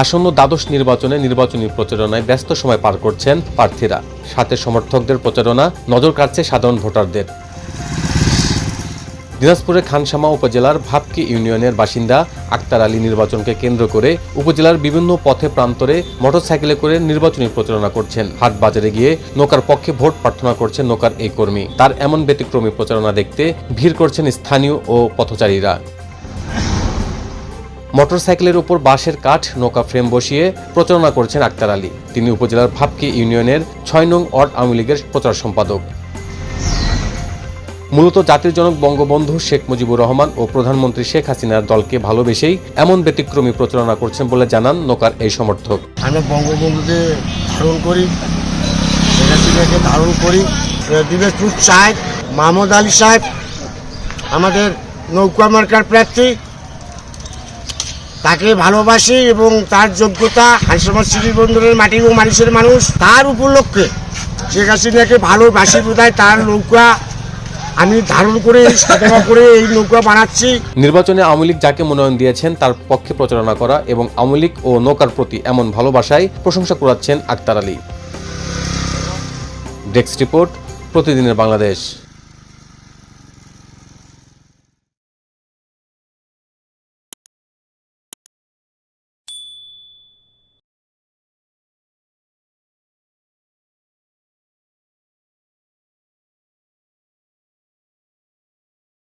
আসন্ন দ্বাদশ নির্বাচনে নির্বাচনী প্রচারণায় ব্যস্ত সময় পার করছেন প্রার্থীরা। সাথে সমর্থকদের প্রচারণা নজর কাড়ছে সাধারণ ভোটারদের। দিনাজপুরের খানসামা উপজেলার ভাবকি ইউনিয়নের বাসিন্দা আক্তার আলী নির্বাচনকে কেন্দ্র করে উপজেলার বিভিন্ন পথে প্রান্তরে মোটরসাইকেলে করে নির্বাচনী প্রচারণা করছেন। হাট বাজারে গিয়ে নৌকার পক্ষে ভোট প্রার্থনা করছেন নৌকার এই কর্মী। তার এমন ব্যতিক্রমী প্রচারণা দেখতে ভিড় করছেন স্থানীয় ও পথচারীরা। মোটরসাইকেলের উপর বাঁশের কাঠ নৌকা ফ্রেম বসিয়ে প্রচারণা করছেন আক্তার আলী। তিনি উপজেলার ভাবকি ইউনিয়নের ৬ নং ওয়ার্ড আওয়ামী লীগের প্রচার সম্পাদক। মূলত জাতির জনক বঙ্গবন্ধু শেখ মুজিবুর রহমান ও প্রধানমন্ত্রী শেখ হাসিনার দলকে ভালোবেসেই এমন ব্যতিক্রমী প্রচারণা করছেন বলে জানান নৌকার এই সমর্থক। আমরা বঙ্গবন্ধুকে ধারণ করি, শেখ হাসিনাকে ধারণ করি। দিনাজপুর সাহেব মাহমুদ আলী সাহেব আমাদের নৌকা মার্কার প্রার্থী, তাকে ভালোবাসি এবং তার যোগ্যতা হাসপাতাল সিটি বন্দরের মাটি এবং মানুষের মানুষ তার উপলক্ষে শেখ হাসিনাকে ভালোবাসি বোধহয় তার নৌকা আমি ধারণ করে সাধনা করে এই নৌকা বানাচ্ছি। নির্বাচনে আওয়ামী লীগ যাকে মনোনয়ন দিয়েছেন তার পক্ষে প্রচারণা করা এবং আওয়ামী লীগ ও নৌকার প্রতি এমন ভালোবাসায় প্রশংসা কুড়াচ্ছেন আক্তার আলী। ডেস্ক রিপোর্ট, প্রতিদিনের বাংলাদেশ।